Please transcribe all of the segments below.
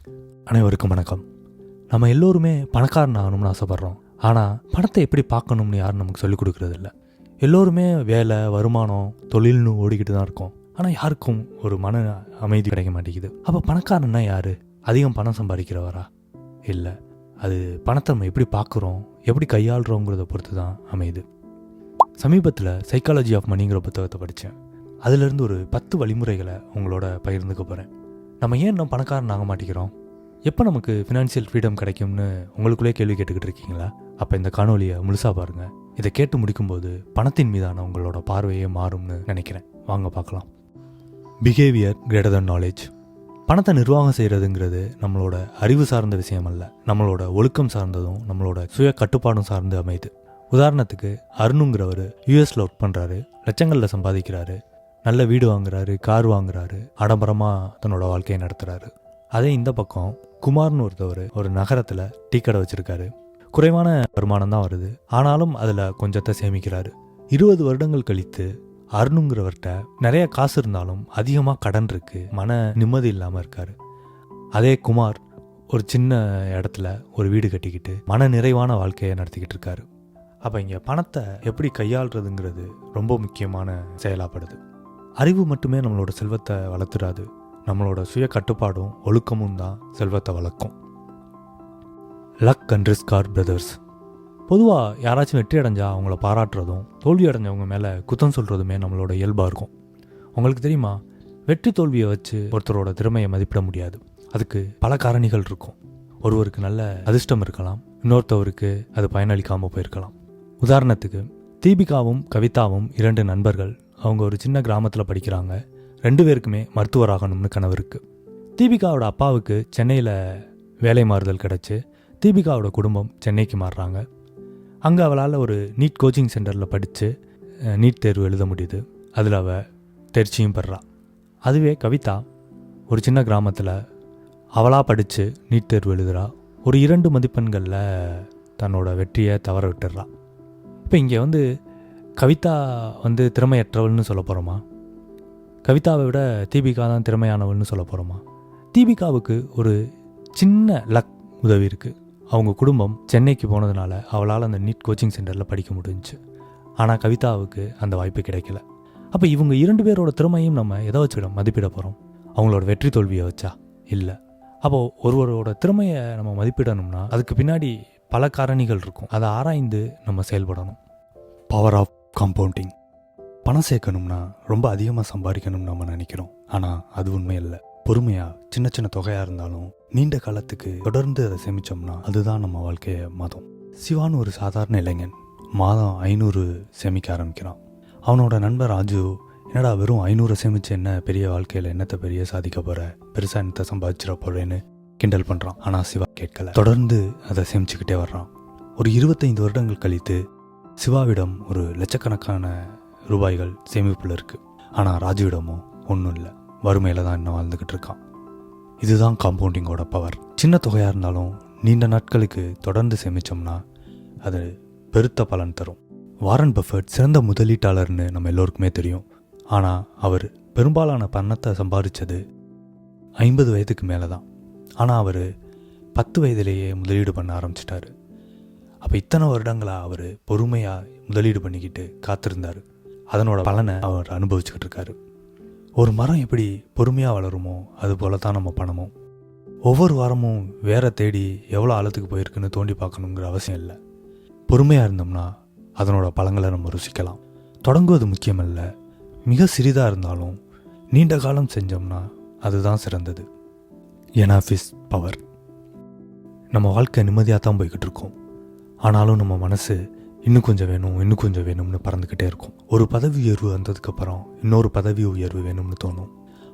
அனைவருக்கும் வணக்கம். நம்ம எல்லோருமே பணக்காரன் ஆகணும்னு ஆசைப்பட்றோம். ஆனால் பணத்தை எப்படி பார்க்கணும்னு யாரும் நமக்கு சொல்லிக் கொடுக்குறது இல்லை. எல்லோருமே வேலை, வருமானம், தொழில்னு ஓடிக்கிட்டு தான் இருக்கோம். ஆனால் யாருக்கும் ஒரு மன அமைதி கிடைக்க மாட்டேங்குது. அப்போ பணக்காரன்னா யார்? அதிகம் பணம் சம்பாதிக்கிறவரா? இல்லை, அது பணத்தை நம்ம எப்படி பார்க்குறோம், எப்படி கையாளுறோங்கிறத பொறுத்து தான் அமையுது. சமீபத்தில் சைக்காலஜி ஆஃப் மணிங்கிற புத்தகத்தை படித்தேன். அதிலிருந்து ஒரு 10 வழிமுறைகளை உங்களோட பகிர்ந்துக்க போகிறேன். நம்ம ஏன் நம்ம பணக்காரன் ஆக மாட்டேங்கிறோம்? எப்போ நமக்கு ஃபினான்ஷியல் ஃப்ரீடம் கிடைக்கும்னு உங்களுக்குள்ளே கேள்வி கேட்டுக்கிட்டு இருக்கீங்களா? அப்போ இந்த காணொலியை முழுசாக பாருங்கள். இதை கேட்டு முடிக்கும்போது பணத்தின் மீதான உங்களோட பார்வையே மாறும்னு நினைக்கிறேன். வாங்க பார்க்கலாம். Behaviour greater than knowledge. பணத்தை நிர்வாகம் செய்கிறதுங்கிறது நம்மளோட அறிவு சார்ந்த விஷயம் அல்ல, நம்மளோட ஒழுக்கம் சார்ந்ததும் நம்மளோட சுய கட்டுப்பாடும் சார்ந்து அமையுது. உதாரணத்துக்கு அருணுங்கிறவர் யூஎஸில் ஒர்க் பண்ணுறாரு, லட்சங்களில் சம்பாதிக்கிறாரு, நல்ல வீடு வாங்குறாரு, கார் வாங்குறாரு, ஆடம்பரமாக தன்னோட வாழ்க்கையை நடத்துகிறாரு. அதே இந்த பக்கம் குமார்னு ஒருத்தவர் ஒரு நகரத்தில் டீ கடை வச்சுருக்காரு. குறைவான வருமானம் தான் வருது, ஆனாலும் அதில் கொஞ்சத்தை சேமிக்கிறாரு. 20 வருடங்கள் கழித்து அருணுங்கிறவர்கிட்ட நிறைய காசு இருந்தாலும் அதிகமாக கடன் இருக்கு, மன நிம்மதி இல்லாமல் இருக்காரு. அதே குமார் ஒரு சின்ன இடத்துல ஒரு வீடு கட்டிக்கிட்டு மன நிறைவான வாழ்க்கையை நடத்திக்கிட்டு இருக்காரு. அப்போ இங்கே பணத்தை எப்படி கையாளுறதுங்கிறது ரொம்ப முக்கியமான செயலாப்படுது. அறிவு மட்டுமே நம்மளோட செல்வத்தை வளர்த்துடாது, நம்மளோட சுய கட்டுப்பாடும் ஒழுக்கமும் தான் செல்வத்தை வளர்க்கும். Luck and risk are brothers. பொதுவாக யாராச்சும் வெற்றி அடைஞ்சா அவங்கள பாராட்டுறதும், தோல்வி அடைஞ்சவங்க மேலே குத்தம் சொல்கிறதுமே நம்மளோட இயல்பாக இருக்கும். உங்களுக்கு தெரியுமா, வெற்றி தோல்வியை வச்சு ஒருத்தரோட திறமையை மதிப்பிட முடியாது. அதுக்கு பல காரணிகள் இருக்கும். ஒருவருக்கு நல்ல அதிர்ஷ்டம் இருக்கலாம், இன்னொருத்தவருக்கு அது பயனளிக்காமல் போயிருக்கலாம். உதாரணத்துக்கு தீபிகாவும் கவிதாவும் 2 நண்பர்கள். அவங்க ஒரு சின்ன கிராமத்தில் படிக்கிறாங்க. 2 பேருக்குமே மருத்துவராகணும்னு கனவு இருக்குது. தீபிகாவோட அப்பாவுக்கு சென்னையில் வேலை மாறுதல் கிடச்சி தீபிகாவோட குடும்பம் சென்னைக்கு மாறுறாங்க. அங்கே அவளால் ஒரு நீட் கோச்சிங் சென்டரில் படித்து நீட் தேர்வு எழுத முடியுது. அதில் அவள் தேர்ச்சியும் பெறா. அதுவே கவிதா ஒரு சின்ன கிராமத்தில் அவளாக படித்து நீட் தேர்வு எழுதுகிறா. ஒரு 2 மதிப்பெண்களில் தன்னோட வெற்றியை தவற விட்டுடுறா. இப்போ இங்கே கவிதா திறமையற்றவள்னு சொல்ல போகிறோமா? கவிதாவை விட தீபிகா தான் திறமையானவள்னு சொல்ல போகிறோமா? தீபிகாவுக்கு ஒரு சின்ன லக் உதவி இருக்குது. அவங்க குடும்பம் சென்னைக்கு போனதுனால அவளால் அந்த நீட் கோச்சிங் சென்டரில் படிக்க முடிஞ்சிச்சு. ஆனால் கவிதாவுக்கு அந்த வாய்ப்பு கிடைக்கல. அப்போ இவங்க 2 பேரோட திறமையும் நம்ம எதை வச்சு மதிப்பிட போகிறோம்? அவங்களோட வெற்றி தோல்வியை வச்சா? இல்லை. அப்போது ஒருவரோட திறமையை நம்ம மதிப்பிடணும்னா அதுக்கு பின்னாடி பல காரணிகள் இருக்கும். அதை ஆராய்ந்து நம்ம செயல்படணும். Power of compounding. பணம் சேர்க்கணும்னா ரொம்ப அதிகமாக சம்பாதிக்கணும்னு நம்ம நினைக்கிறோம். ஆனால் அது உண்மை இல்லை. பொறுமையாக சின்ன சின்ன தொகையாக இருந்தாலும் நீண்ட காலத்துக்கு தொடர்ந்து அதை சேமித்தோம்னா அதுதான் நம்ம வாழ்க்கையை மாற்றும். சிவான்னு ஒரு சாதாரண இளைஞன் மாதம் 500 சேமிக்க ஆரம்பிக்கிறான். அவனோட நண்பர் ராஜு, என்னடா வெறும் 500 சேமித்து என்ன பெரிய வாழ்க்கையில் என்னத்தை பெரிய சாதிக்க போகிற, பெருசாக என்னத்தை சம்பாதிச்சிட போகிறேன்னு கிண்டல் பண்ணுறான். ஆனால் சிவா கேட்கல, தொடர்ந்து அதை சேமிச்சுக்கிட்டே வர்றான். ஒரு 25 வருடங்கள் கழித்து சிவாவிடம் ஒரு லட்சக்கணக்கான ரூபாய்கள் சேமிப்பில் இருக்குது. ஆனால் ராஜுவிடமோ ஒன்றும் இல்லை, வறுமையில் தான் இன்னும் வாழ்ந்துக்கிட்டு இருக்கான். இதுதான் காம்பவுண்டிங்கோட பவர். சின்ன தொகையாக இருந்தாலும் நீண்ட நாட்களுக்கு தொடர்ந்து சேமித்தோம்னா அது பெருத்த பலன் தரும். வாரன் பஃபெட் சிறந்த முதலீட்டாளர்னு நம்ம எல்லோருக்குமே தெரியும். ஆனால் அவர் பெரும்பாலான பணத்தை சம்பாதிச்சது 50 வயதுக்கு மேலே தான். ஆனால் அவர் 10 வயதிலேயே முதலீடு பண்ண ஆரம்பிச்சிட்டாரு. அப்போ இத்தனை வருடங்களாக அவர் பொறுமையாக முதலீடு பண்ணிக்கிட்டு காத்திருந்தார். அதனோட பலனை அவர் அனுபவிச்சுக்கிட்டு இருக்காரு. ஒரு மரம் எப்படி பொறுமையாக வளருமோ அது போல தான் நம்ம பணமும். ஒவ்வொரு வாரமும் வேற தேடி எவ்வளோ ஆழத்துக்கு போயிருக்குன்னு தோண்டி பார்க்கணுங்கிற அவசியம் இல்லை. பொறுமையாக இருந்தோம்னா அதனோட பலங்களை நம்ம ருசிக்கலாம். தொடங்குவது முக்கியமல்ல, மிக சிறிதாக இருந்தாலும் நீண்ட காலம் செஞ்சோம்னா அதுதான் சிறந்தது. Enough is power. நம்ம வாழ்க்கை நிம்மதியாக தான் போய்கிட்டு இருக்கோம். ஆனாலும் நம்ம மனசு இன்னும் கொஞ்சம் வேணும், இன்னும் கொஞ்சம் வேணும்னு பறந்துக்கிட்டே இருக்கும். ஒரு பதவி உயர்வு வந்ததுக்கப்புறம் இன்னொரு பதவி உயர்வு வேணும்னு தோணும்.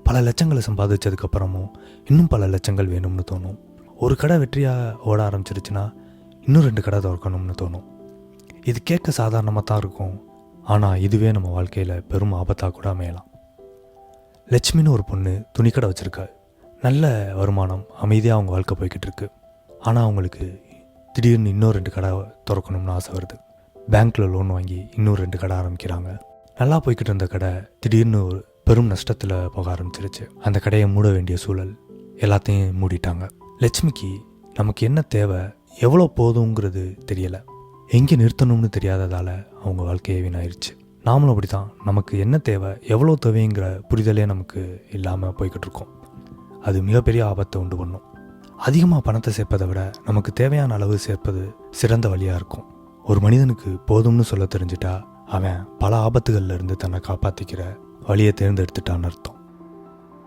பல லட்சங்களை சம்பாதிச்சதுக்கப்புறமும் இன்னும் பல லட்சங்கள் வேணும்னு தோணும். ஒரு கடை வெற்றியாக ஓட ஆரம்பிச்சிருச்சுன்னா இன்னும் 2 கடை திறக்கணும்னு தோணும். இது கேட்க சாதாரணமாக தான் இருக்கும், ஆனால் இதுவே நம்ம வாழ்க்கையில் பெரும் ஆபத்தாக கூட அமையலாம். லட்சுமின்னு ஒரு பொண்ணு துணிக்கடை வச்சுருக்கா. நல்ல வருமானம், அமைதியாக அவங்க வாழ்க்கை போய்கிட்டு இருக்கு. ஆனால் அவங்களுக்கு திடீர்னு இன்னும் 2 கடை திறக்கணும்னு ஆசை வருது. பேங்க்கில் லோன் வாங்கி இன்னும் 2 கடை ஆரம்பிக்கிறாங்க. நல்லா போய்கிட்டு இருந்த கடை திடீர்னு ஒரு பெரும் நஷ்டத்தில் போக ஆரம்பிச்சிருச்சு. அந்த கடையை மூட வேண்டிய சூழல். எல்லாத்தையும் மூடிட்டாங்க. லட்சுமிக்கு நமக்கு என்ன தேவை, எவ்வளோ போதுங்கிறது தெரியலை, எங்கே நிறுத்தணும்னு தெரியாததால் அவங்க வாழ்க்கையே வீணாயிருச்சு. நாமளும் அப்படி தான், நமக்கு என்ன தேவை, எவ்வளோ தேவைங்கிற புரிதலே நமக்கு இல்லாமல் போய்கிட்டு இருக்கோம். அது மிகப்பெரிய ஆபத்தை உண்டு பண்ணும். அதிகமாக பணத்தை சேர்ப்பதை விட நமக்கு தேவையான அளவு சேர்ப்பது சிறந்த வழியாக இருக்கும். ஒரு மனிதனுக்கு போதும்னு சொல்ல தெரிஞ்சிட்டா அவன் பல ஆபத்துகளில் இருந்து தன்னை காப்பாற்றிக்கிற வழியை தேர்ந்தெடுத்துட்டான்னு அர்த்தம்.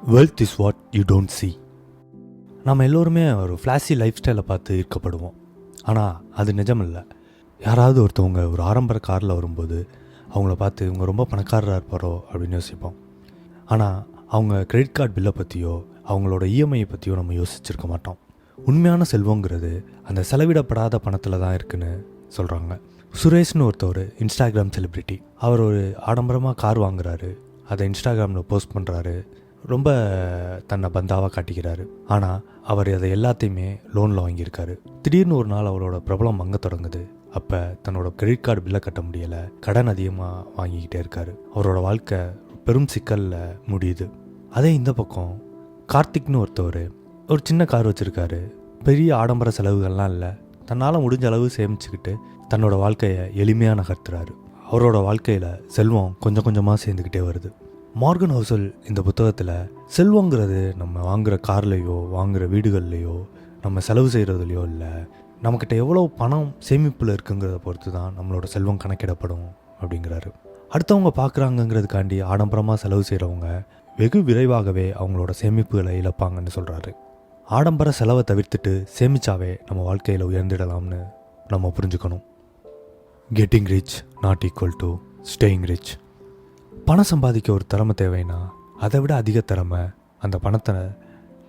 Wealth is what you don't see. நம்ம எல்லோருமே ஒரு ஃப்ளாஷி லைஃப் ஸ்டைலை பார்த்து ஈர்க்கப்படுவோம். ஆனால் அது நிஜம் இல்லை. யாராவது ஒருத்தவங்க ஒரு ஆடம்பர காரில் வரும்போது அவங்கள பார்த்து இவங்க ரொம்ப பணக்காரராக இருப்பாரோ அப்படின்னு யோசிப்போம். ஆனால் அவங்க கிரெடிட் கார்டு பில்லை பற்றியோ அவங்களோட இஎம்ஐயை பற்றியோ நம்ம யோசிச்சிருக்க மாட்டோம். உண்மையான செல்வங்கிறது அந்த செலவிடப்படாத பணத்தில் தான் இருக்குன்னு சொல்கிறாங்க. சுரேஷ்னு ஒருத்தவர் இன்ஸ்டாகிராம் செலிப்ரிட்டி. அவர் ஒரு ஆடம்பரமாக கார் வாங்குறாரு, அதை இன்ஸ்டாகிராமில் போஸ்ட் பண்ணுறாரு, ரொம்ப தன்னை பந்தாவாக காட்டிக்கிறாரு. ஆனால் அவர் அதை எல்லாத்தையுமே லோனில் வாங்கியிருக்காரு. திடீர்னு ஒரு நாள் அவரோட பிரபலம் வாங்க தொடங்குது. அப்போ தன்னோட கிரெடிட் கார்டு பில்லை கட்ட முடியலை, கடன் அதிகமாக வாங்கிக்கிட்டே இருக்காரு. அவரோட வாழ்க்கை பெரும் சிக்கலில் முடியுது. அதே இந்த பக்கம் கார்த்திக்னு ஒருத்தவர் ஒரு சின்ன கார் வச்சுருக்காரு. பெரிய ஆடம்பர செலவுகள்லாம் இல்லை, தன்னால் முடிஞ்ச அளவு சேமிச்சுக்கிட்டு தன்னோட வாழ்க்கையை எளிமையாக நகர்த்துறாரு. அவரோட வாழ்க்கையில் செல்வம் கொஞ்சம் கொஞ்சமாக சேர்ந்துக்கிட்டே வருது. மார்கன் ஹவுசல் இந்த புத்தகத்தில் செல்வங்கிறது நம்ம வாங்குகிற கார்லேயோ வாங்குகிற வீடுகள்லையோ நம்ம செலவு செய்கிறதுலையோ இல்லை, நம்மக்கிட்ட எவ்வளோ பணம் சேமிப்பில் இருக்குங்கிறத பொறுத்து தான் நம்மளோட செல்வம் கணக்கிடப்படும் அப்படிங்கிறாரு. அடுத்தவங்க பார்க்குறாங்கங்கிறதுக்காண்டி ஆடம்பரமாக செலவு செய்கிறவங்க வெகு விரைவாகவே அவங்களோட சேமிப்புகளை இழப்பாங்கன்னு சொல்கிறாரு. ஆடம்பர செலவை தவிர்த்துட்டு சேமிச்சாவே நம்ம வாழ்க்கையில் உயர்ந்திடலாம்னு நம்ம புரிஞ்சுக்கணும். Getting rich not equal to staying rich. பணம் சம்பாதிக்க ஒரு திறமை தேவைன்னா அதை விட அதிக திறமை அந்த பணத்தை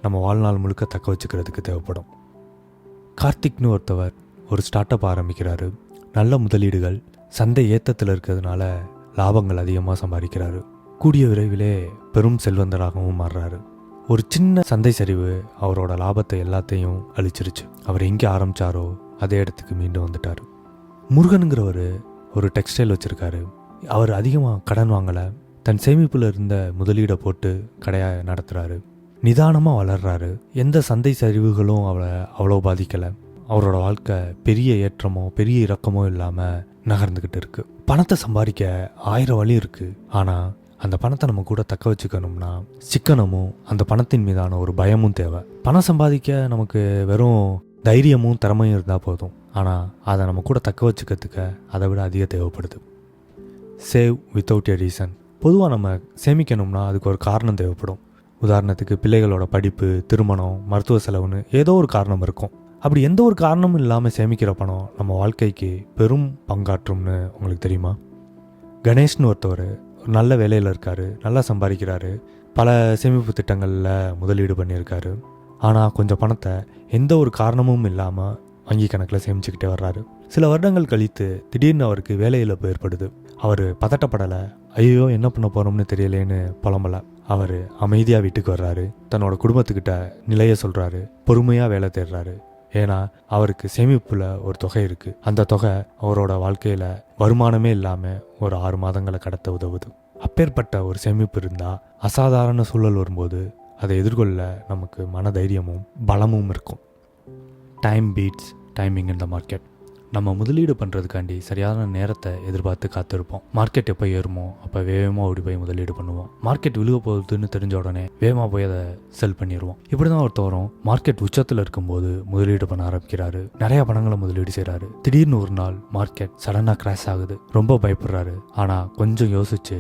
நம்ம வாழ்நாள் முழுக்க தக்க வச்சுக்கிறதுக்கு தேவைப்படும். கார்த்திக்னு ஒருத்தவர் ஒரு ஸ்டார்ட் அப் ஆரம்பிக்கிறாரு. நல்ல முதலீடுகள், சந்தை ஏற்றத்தில் இருக்கிறதுனால லாபங்கள் அதிகமாக சம்பாதிக்கிறாரு. கூடிய விரைவிலே பெரும் செல்வந்தராகவும் மாறுறாரு. ஒரு சின்ன சந்தை சரிவு அவரோட லாபத்தை எல்லாத்தையும் அழிச்சிருச்சு. அவர் எங்கே ஆரம்பித்தாரோ அதே இடத்துக்கு மீண்டும் வந்துட்டார். முருகனுங்கிறவர் ஒரு டெக்ஸ்டைல் வச்சுருக்காரு. அவர் அதிகமாக கடன் வாங்கலை, தன் சேமிப்பில் இருந்த முதலீடை போட்டு கடையை நடத்துகிறாரு. நிதானமாக வளர்கிறாரு. எந்த சந்தை சரிவுகளும் அவளை அவ்வளோ பாதிக்கலை. அவரோட வாழ்க்கை பெரிய ஏற்றமோ பெரிய இறக்கமோ இல்லாமல் நகர்ந்துக்கிட்டு இருக்குது. பணத்தை சம்பாதிக்க 1000 வழி இருக்குது. ஆனால் அந்த பணத்தை நம்ம கூட தக்க வச்சுக்கணும்னா சிக்கனமும் அந்த பணத்தின் மீதான ஒரு பயமும் தேவை. பணம் சம்பாதிக்க நமக்கு வெறும் தைரியமும் திறமையும் இருந்தால் போதும். ஆனால் அதை நம்ம கூட தக்க வச்சுக்கிறதுக்கு அதை விட அதிக தேவைப்படுது. Save without a reason. பொதுவாக நம்ம சேமிக்கணும்னா அதுக்கு ஒரு காரணம் தேவைப்படும். உதாரணத்துக்கு பிள்ளைகளோட படிப்பு, திருமணம், மருத்துவ செலவுன்னு ஏதோ ஒரு காரணம் இருக்கும். அப்படி எந்த ஒரு காரணமும் இல்லாமல் சேமிக்கிற பணம் நம்ம வாழ்க்கைக்கு பெரும் பங்காற்றும்னு உங்களுக்கு தெரியுமா? கணேஷ்னு ஒருத்தவர் ஒரு நல்ல வேலையில் இருக்கார், நல்லா சம்பாதிக்கிறாரு, பல சேமிப்பு திட்டங்களில் முதலீடு பண்ணியிருக்காரு. ஆனால் கொஞ்சம் பணத்தை எந்த ஒரு காரணமும் இல்லாமல் வங்கி கணக்கில் சேமிச்சுக்கிட்டே வர்றாரு. சில வருடங்கள் கழித்து திடீர்னு அவருக்கு வேலை இழப்பு ஏற்படுது. அவர் பதட்டப்படலை, ஐயோ என்ன பண்ண போகிறோம்னு தெரியலேன்னு புலம்பலை. அவர் அமைதியாக வீட்டுக்கு வர்றாரு, தன்னோட குடும்பத்துக்கிட்ட நிலைய சொல்கிறாரு, பொறுமையாக வேலை தேடுறாரு. ஏன்னா அவருக்கு சேமிப்பில் ஒரு தொகை இருக்குது. அந்த தொகை அவரோட வாழ்க்கையில் வருமானமே இல்லாமல் ஒரு 6 மாதங்களை கடத்த உதவுது. அப்பேற்பட்ட ஒரு சேமிப்பு இருந்தால் அசாதாரண சூழல் வரும்போது அதை எதிர்கொள்ள நமக்கு மன தைரியமும் பலமும் இருக்கும். Time beats timing in the market. நம்ம முதலீடு பண்ணுறதுக்காண்டி சரியான நேரத்தை எதிர்பார்த்து காத்திருப்போம். மார்க்கெட் எப்போ ஏறுமோ அப்போ வேகமாக ஓடி போய் முதலீடு பண்ணுவோம். மார்க்கெட் விழுக போகுதுன்னு தெரிஞ்ச உடனே வேகமாக போய் அதை செல் பண்ணிடுவோம். இப்படி தான் ஒருத்தவரும் மார்க்கெட் உச்சத்தில் இருக்கும்போது முதலீடு பண்ண ஆரம்பிக்கிறாரு. நிறையா பணங்களை முதலீடு செய்கிறாரு. திடீர்னு ஒரு நாள் மார்க்கெட் சடனாக கிராஷ் ஆகுது. ரொம்ப பயப்படுறாரு. ஆனால் கொஞ்சம் யோசிச்சு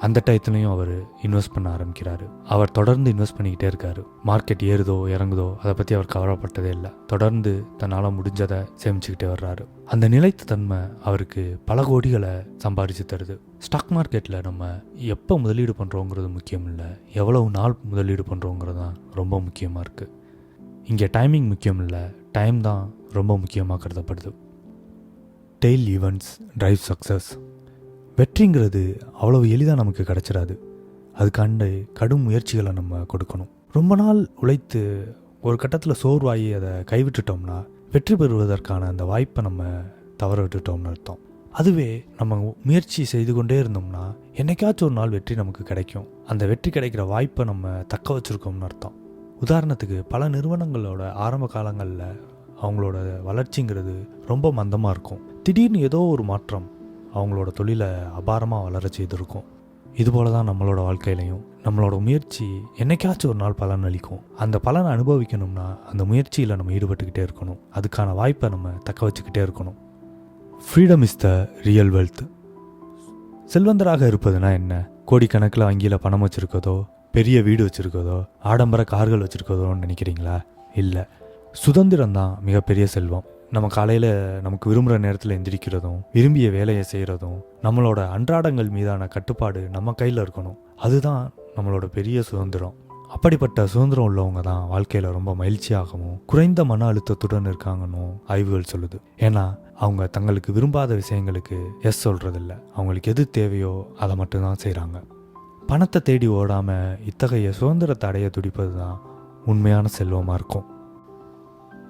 அந்த டயத்துலையும் அவர் இன்வெஸ்ட் பண்ண ஆரம்பிக்கிறாரு. அவர் தொடர்ந்து இன்வெஸ்ட் பண்ணிக்கிட்டே இருக்காரு. மார்க்கெட் ஏறுதோ இறங்குதோ அதை பற்றி அவர் கவலைப்பட்டதே இல்லை. தொடர்ந்து தன்னால் முடிஞ்சதை சேமிச்சுக்கிட்டே வர்றாரு. அந்த நிலைத்த தன்மை அவருக்கு பல கோடிகளை சம்பாதிச்சு தருது. ஸ்டாக் மார்க்கெட்டில் நம்ம எப்போ முதலீடு பண்ணுறோங்கிறது முக்கியம் இல்லை, எவ்வளவு நாள் முதலீடு பண்ணுறோங்கிறது தான் ரொம்ப முக்கியமாக இருக்குது. இங்கே டைமிங் முக்கியம் இல்லை, டைம் தான் ரொம்ப முக்கியமாக கருதப்படுது. Tail events drive success. வெற்றிங்கிறது அவ்வளவு எளிதாக நமக்கு கிடச்சிடாது. அதுக்காண்டு கடும் முயற்சிகளை நம்ம கொடுக்கணும். ரொம்ப நாள் உழைத்து ஒரு கட்டத்தில் சோர்வாகி அதை கைவிட்டுட்டோம்னா வெற்றி பெறுவதற்கான அந்த வாய்ப்பை நம்ம தவற விட்டுட்டோம்னு அர்த்தம். அதுவே நம்ம முயற்சி செய்து கொண்டே இருந்தோம்னா என்னைக்காச்சும் ஒரு நாள் வெற்றி நமக்கு கிடைக்கும். அந்த வெற்றி கிடைக்கிற வாய்ப்பை நம்ம தக்க வச்சுருக்கோம்னு அர்த்தம். உதாரணத்துக்கு பல நிறுவனங்களோட ஆரம்ப காலங்களில் அவங்களோட வளர்ச்சிங்கிறது ரொம்ப மந்தமாக இருக்கும். திடீர்னு ஏதோ ஒரு மாற்றம் அவங்களோட தொழிலை அபாரமாக வளர செய்திருக்கும். இதுபோல தான் நம்மளோட வாழ்க்கையிலையும் நம்மளோட முயற்சி என்னைக்காச்சும் ஒரு நாள் பலன் அளிக்கும். அந்த பலனை அனுபவிக்கணும்னா அந்த முயற்சியில் நம்ம ஈடுபட்டுக்கிட்டே இருக்கணும். அதுக்கான வாய்ப்பை நம்ம தக்க வச்சுக்கிட்டே இருக்கணும். Freedom is the real wealth. செல்வந்தராக இருப்பதுனா என்ன? கோடிக்கணக்கில் வங்கியில் பணம் வச்சுருக்கதோ, பெரிய வீடு வச்சுருக்கதோ, ஆடம்பர கார்கள் வச்சுருக்கதோன்னு நினைக்கிறீங்களா? இல்லை, சுதந்திரம் தான் மிகப்பெரிய செல்வம். நம்ம காலையில் நமக்கு விரும்புகிற நேரத்தில் எந்திரிக்கிறதும், விரும்பிய வேலையை செய்கிறதும், நம்மளோட அன்றாடங்கள் மீதான கட்டுப்பாடு நம்ம கையில் இருக்கணும். அதுதான் நம்மளோட பெரிய சுதந்திரம். அப்படிப்பட்ட சுதந்திரம் உள்ளவங்க தான் வாழ்க்கையில் ரொம்ப மகிழ்ச்சியாகவும் குறைந்த மன அழுத்தத்துடன் இருக்காங்கன்னு ஆய்வுகள் சொல்லுது. ஏன்னா அவங்க தங்களுக்கு விரும்பாத விஷயங்களுக்கு எஸ் சொல்கிறதில்ல. அவங்களுக்கு எது தேவையோ அதை மட்டும்தான் செய்கிறாங்க. பணத்தை தேடி ஓடாமல் இத்தகைய சுதந்திரத்தை அடைய துடிப்பது தான் உண்மையான செல்வமாக இருக்கும்.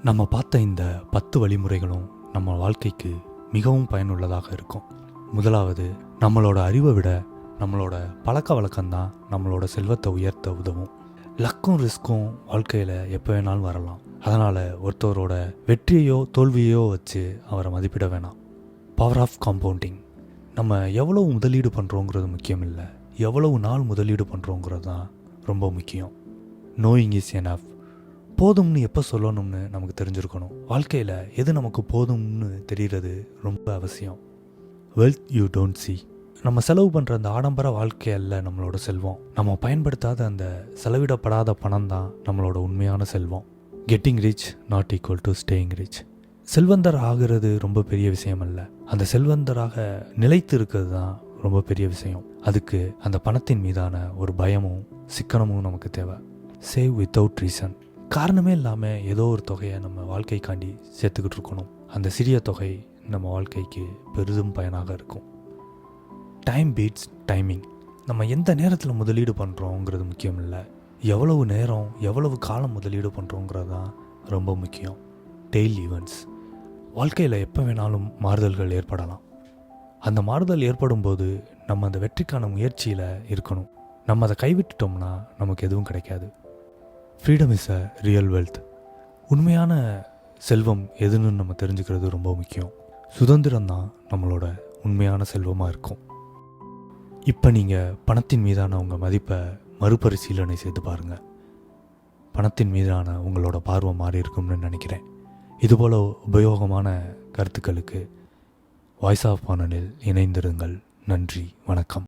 நம்ம பார்த்த இந்த 10 வழிமுறைகளும் நம்ம வாழ்க்கைக்கு மிகவும் பயனுள்ளதாக இருக்கும். முதலாவது, நம்மளோட அறிவை விட நம்மளோட பழக்க வழக்கம்தான் நம்மளோட செல்வத்தை உயர்த்த உதவும். லக்கும் ரிஸ்க்கும் வாழ்க்கையில் எப்போ வேணாலும் வரலாம். அதனால் ஒருத்தவரோட வெற்றியையோ தோல்வியையோ வச்சு அவரை மதிப்பிட வேணாம். Power of compounding. நம்ம எவ்வளவு முதலீடு பண்ணுறோங்கிறது முக்கியம் இல்லை, எவ்வளவு நாள் முதலீடு பண்ணுறோங்கிறது தான் ரொம்ப முக்கியம். Knowing is enough. போதும்னு எப்போ சொல்லணும்னு நமக்கு தெரிஞ்சிருக்கணும். வாழ்க்கையில் எது நமக்கு போதும்னு தெரிகிறது ரொம்ப அவசியம். Wealth you don't see. நம்ம செலவு பண்ணுற அந்த ஆடம்பர வாழ்க்கை அல்ல நம்மளோட செல்வம். நம்ம பயன்படுத்தாத அந்த செலவிடப்படாத பணம் தான் நம்மளோட உண்மையான செல்வம். Getting rich not equal to staying rich. செல்வந்தர் ஆகிறது ரொம்ப பெரிய விஷயம் அல்ல, அந்த செல்வந்தராக நிலைத்து இருக்கிறது தான் ரொம்ப பெரிய விஷயம். அதுக்கு அந்த பணத்தின் மீதான ஒரு பயமும் சிக்கனமும் நமக்கு தேவை. Save without reason. காரணமே இல்லாமல் ஏதோ ஒரு தொகையை நம்ம வாழ்க்கைக்காண்டி சேர்த்துக்கிட்டு இருக்கணும். அந்த சிறிய தொகை நம்ம வாழ்க்கைக்கு பெரிதும் பயனாக இருக்கும். Time beats timing. நம்ம எந்த நேரத்தில் முதலீடு பண்ணுறோங்கிறது முக்கியம் இல்லை, எவ்வளவு நேரம் எவ்வளவு காலம் முதலீடு பண்ணுறோங்கிறது தான் ரொம்ப முக்கியம். Daily events. வாழ்க்கையில் எப்போ வேணாலும் மாறுதல்கள் ஏற்படலாம். அந்த மாறுதல் ஏற்படும் போது நம்ம அந்த வெற்றிக்கான முயற்சியில் இருக்கணும். நம்ம அதை கைவிட்டுட்டோம்னா நமக்கு எதுவும் கிடைக்காது. Freedom is a real wealth. உண்மையான செல்வம் எதுன்னு நம்ம தெரிஞ்சுக்கிறது ரொம்ப முக்கியம். சுதந்திரம் தான் நம்மளோட உண்மையான செல்வமாக இருக்கும். இப்போ நீங்கள் பணத்தின் மீதான உங்கள் மதிப்பை மறுபரிசீலனை செய்து பாருங்கள். பணத்தின் மீதான உங்களோட பார்வை மாறி இருக்கும்னு நினைக்கிறேன். இதுபோல் உபயோகமான கருத்துக்களுக்கு வாய்ஸ் ஆஃப் வானலில் இணைந்திருங்கள். நன்றி, வணக்கம்.